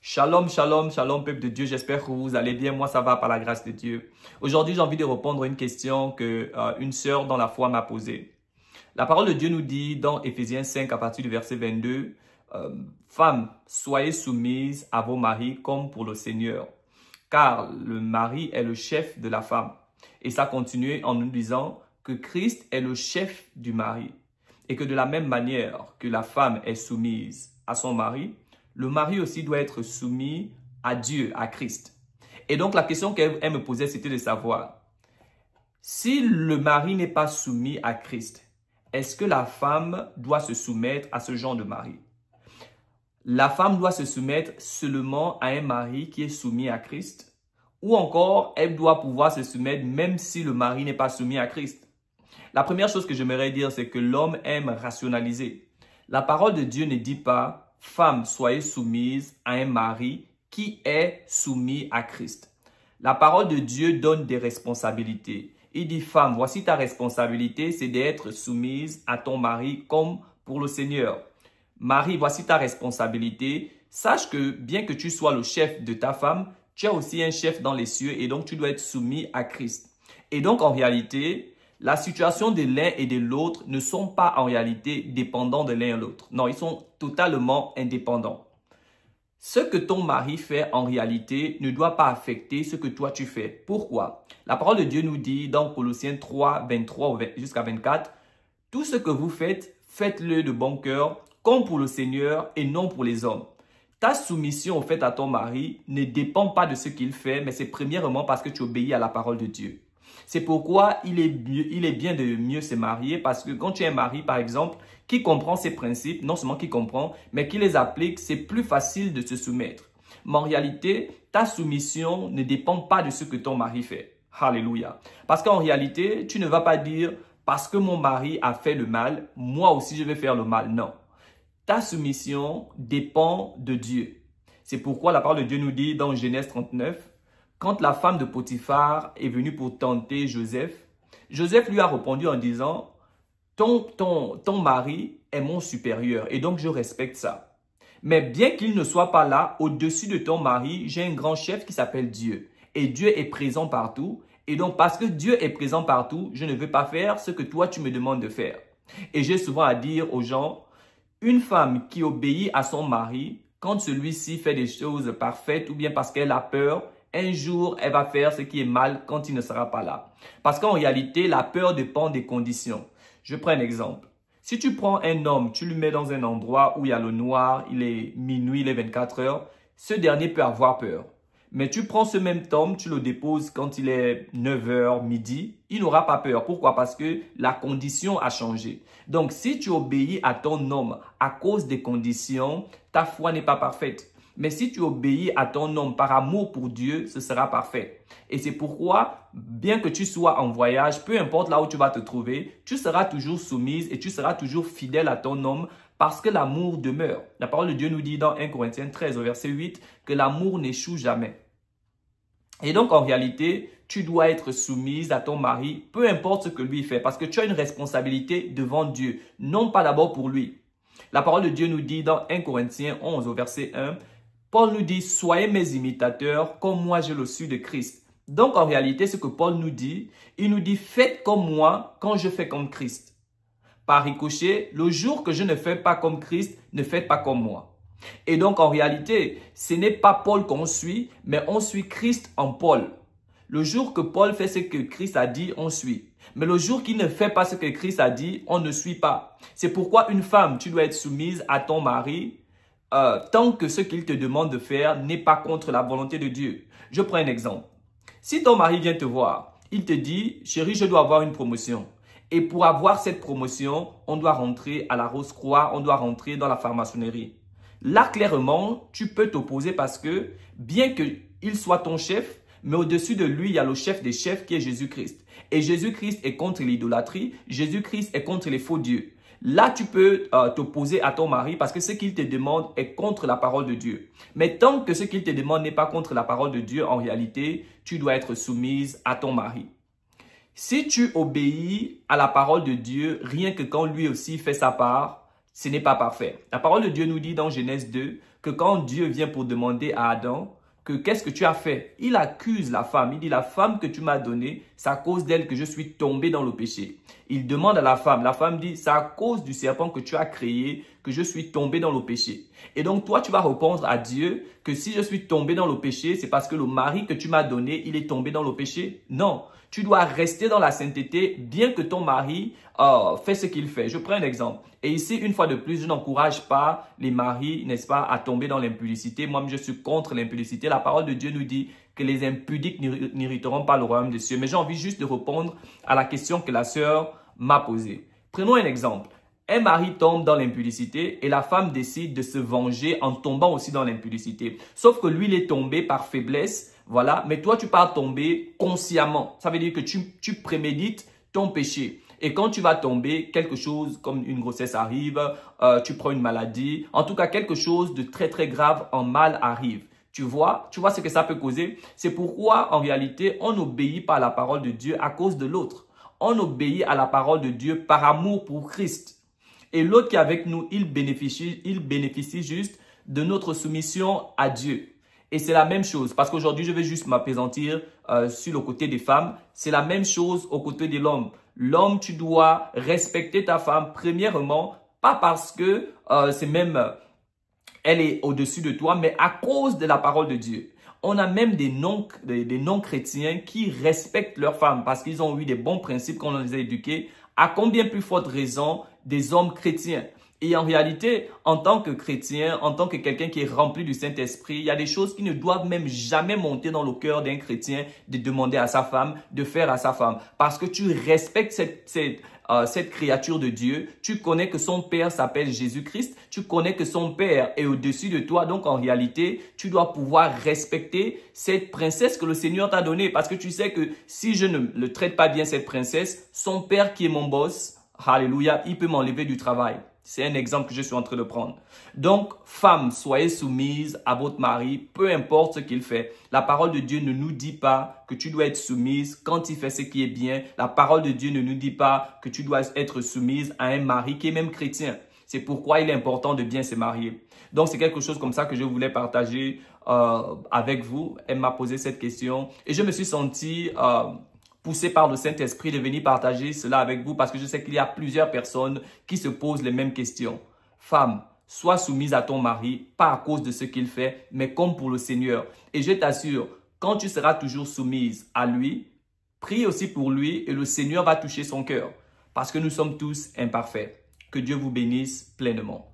Shalom, shalom, shalom, peuple de Dieu. J'espère que vous allez bien. Moi, ça va par la grâce de Dieu. Aujourd'hui, j'ai envie de répondre à une question que une sœur dans la foi m'a posée. La parole de Dieu nous dit dans Éphésiens 5 à partir du verset 22, Femmes, soyez soumises à vos maris comme pour le Seigneur, car le mari est le chef de la femme. Et ça continue en nous disant que Christ est le chef du mari et que de la même manière que la femme est soumise à son mari, le mari aussi doit être soumis à Dieu, à Christ. Et donc la question qu'elle me posait, c'était de savoir, si le mari n'est pas soumis à Christ, est-ce que la femme doit se soumettre à ce genre de mari? La femme doit se soumettre seulement à un mari qui est soumis à Christ? Ou encore, elle doit pouvoir se soumettre même si le mari n'est pas soumis à Christ? La première chose que j'aimerais dire, c'est que l'homme aime rationaliser. La parole de Dieu ne dit pas « Femme, soyez soumise à un mari qui est soumis à Christ ». La parole de Dieu donne des responsabilités. Il dit « Femme, voici ta responsabilité, c'est d'être soumise à ton mari comme pour le Seigneur. Marie, voici ta responsabilité. Sache que bien que tu sois le chef de ta femme, tu as aussi un chef dans les cieux et donc tu dois être soumis à Christ. » Et donc en réalité, la situation de l'un et de l'autre ne sont pas en réalité dépendants de l'un et l'autre. Non, ils sont totalement indépendants. Ce que ton mari fait en réalité ne doit pas affecter ce que toi tu fais. Pourquoi? La parole de Dieu nous dit dans Colossiens 3, 23 jusqu'à 24, « Tout ce que vous faites, faites-le de bon cœur, comme pour le Seigneur et non pour les hommes. » Ta soumission au fait à ton mari ne dépend pas de ce qu'il fait, mais c'est premièrement parce que tu obéis à la parole de Dieu. C'est pourquoi il est bien de mieux se marier parce que quand tu es un mari, par exemple, qui comprend ces principes, non seulement qui comprend, mais qui les applique, c'est plus facile de se soumettre. Mais en réalité, ta soumission ne dépend pas de ce que ton mari fait. Alléluia. Parce qu'en réalité, tu ne vas pas dire « parce que mon mari a fait le mal, moi aussi je vais faire le mal ». Non. Ta soumission dépend de Dieu. C'est pourquoi la parole de Dieu nous dit dans Genèse 39, quand la femme de Potiphar est venue pour tenter Joseph, Joseph lui a répondu en disant, ton mari est mon supérieur et donc je respecte ça. Mais bien qu'il ne soit pas là, au-dessus de ton mari, j'ai un grand chef qui s'appelle Dieu. Et Dieu est présent partout. Et donc parce que Dieu est présent partout, je ne veux pas faire ce que toi tu me demandes de faire. Et j'ai souvent à dire aux gens, une femme qui obéit à son mari, quand celui-ci fait des choses parfaites ou bien parce qu'elle a peur, un jour, elle va faire ce qui est mal quand il ne sera pas là. Parce qu'en réalité, la peur dépend des conditions. Je prends un exemple. Si tu prends un homme, tu le mets dans un endroit où il y a le noir, il est minuit, il est 24 heures, ce dernier peut avoir peur. Mais tu prends ce même homme, tu le déposes quand il est 9 heures, midi, il n'aura pas peur. Pourquoi? Parce que la condition a changé. Donc, si tu obéis à ton homme à cause des conditions, ta foi n'est pas parfaite. Mais si tu obéis à ton homme par amour pour Dieu, ce sera parfait. Et c'est pourquoi, bien que tu sois en voyage, peu importe là où tu vas te trouver, tu seras toujours soumise et tu seras toujours fidèle à ton homme parce que l'amour demeure. La parole de Dieu nous dit dans 1 Corinthiens 13 au verset 8 que l'amour n'échoue jamais. Et donc en réalité, tu dois être soumise à ton mari, peu importe ce que lui fait, parce que tu as une responsabilité devant Dieu, non pas d'abord pour lui. La parole de Dieu nous dit dans 1 Corinthiens 11 au verset 1, Paul nous dit, soyez mes imitateurs comme moi je le suis de Christ. Donc en réalité, ce que Paul nous dit, il nous dit, faites comme moi quand je fais comme Christ. Par ricochet, le jour que je ne fais pas comme Christ, ne faites pas comme moi. Et donc en réalité, ce n'est pas Paul qu'on suit, mais on suit Christ en Paul. Le jour que Paul fait ce que Christ a dit, on suit. Mais le jour qu'il ne fait pas ce que Christ a dit, on ne suit pas. C'est pourquoi une femme, tu dois être soumise à ton mari, tant que ce qu'il te demande de faire n'est pas contre la volonté de Dieu. Je prends un exemple. Si ton mari vient te voir, il te dit, chérie, je dois avoir une promotion. Et pour avoir cette promotion, on doit rentrer à la Rose-Croix, on doit rentrer dans la franc-maçonnerie. Là, clairement, tu peux t'opposer parce que, bien qu'il soit ton chef, mais au-dessus de lui, il y a le chef des chefs qui est Jésus-Christ. Et Jésus-Christ est contre l'idolâtrie, Jésus-Christ est contre les faux dieux. Là, tu peux t'opposer à ton mari parce que ce qu'il te demande est contre la parole de Dieu. Mais tant que ce qu'il te demande n'est pas contre la parole de Dieu, en réalité, tu dois être soumise à ton mari. Si tu obéis à la parole de Dieu, rien que quand lui aussi fait sa part, ce n'est pas parfait. La parole de Dieu nous dit dans Genèse 2 que quand Dieu vient pour demander à Adam que qu'est-ce que tu as fait, il accuse la femme. Il dit la femme que tu m'as donnée, c'est à cause d'elle que je suis tombé dans le péché. Il demande à la femme dit c'est à cause du serpent que tu as créé que je suis tombé dans le péché. Et donc toi tu vas répondre à Dieu que si je suis tombé dans le péché, c'est parce que le mari que tu m'as donné, il est tombé dans le péché. Non, tu dois rester dans la sainteté bien que ton mari fait ce qu'il fait. Je prends un exemple. Et ici, une fois de plus, je n'encourage pas les maris, n'est-ce pas, à tomber dans l'impudicité. Moi, je suis contre l'impudicité. La parole de Dieu nous dit que les impudiques n'hériteront pas le royaume des cieux. Mais j'ai envie juste de répondre à la question que la sœur m'a posée. Prenons un exemple. Un mari tombe dans l'impudicité et la femme décide de se venger en tombant aussi dans l'impudicité. Sauf que lui, il est tombé par faiblesse, voilà. Mais toi, tu pars tomber consciemment. Ça veut dire que tu prémédites ton péché. Et quand tu vas tomber, quelque chose comme une grossesse arrive, tu prends une maladie, en tout cas quelque chose de très très grave en mal arrive. Tu vois ce que ça peut causer? C'est pourquoi en réalité, on n'obéit pas à la parole de Dieu à cause de l'autre. On obéit à la parole de Dieu par amour pour Christ. Et l'autre qui est avec nous, il bénéficie juste de notre soumission à Dieu. Et c'est la même chose, parce qu'aujourd'hui, je vais juste m'apaisantir sur le côté des femmes. C'est la même chose au côté de l'homme. L'homme, tu dois respecter ta femme, premièrement, pas parce que elle est au-dessus de toi, mais à cause de la parole de Dieu. On a même des non-chrétiens qui respectent leurs femmes parce qu'ils ont eu des bons principes qu'on les a éduqués. À combien plus forte raison des hommes chrétiens? Et en réalité, en tant que chrétien, en tant que quelqu'un qui est rempli du Saint-Esprit, il y a des choses qui ne doivent même jamais monter dans le cœur d'un chrétien de demander à sa femme, de faire à sa femme. Parce que tu respectes cette créature de Dieu, tu connais que son Père s'appelle Jésus-Christ, tu connais que son Père est au-dessus de toi. Donc en réalité, tu dois pouvoir respecter cette princesse que le Seigneur t'a donnée. Parce que tu sais que si je ne le traite pas bien cette princesse, son Père qui est mon boss, alléluia, il peut m'enlever du travail. C'est un exemple que je suis en train de prendre. Donc, femmes, soyez soumises à votre mari, peu importe ce qu'il fait. La parole de Dieu ne nous dit pas que tu dois être soumise quand il fait ce qui est bien. La parole de Dieu ne nous dit pas que tu dois être soumise à un mari qui est même chrétien. C'est pourquoi il est important de bien se marier. Donc, c'est quelque chose comme ça que je voulais partager avec vous. Elle m'a posé cette question et je me suis senti poussé par le Saint-Esprit de venir partager cela avec vous parce que je sais qu'il y a plusieurs personnes qui se posent les mêmes questions. Femme, sois soumise à ton mari, pas à cause de ce qu'il fait, mais comme pour le Seigneur. Et je t'assure, quand tu seras toujours soumise à lui, prie aussi pour lui et le Seigneur va toucher son cœur parce que nous sommes tous imparfaits. Que Dieu vous bénisse pleinement.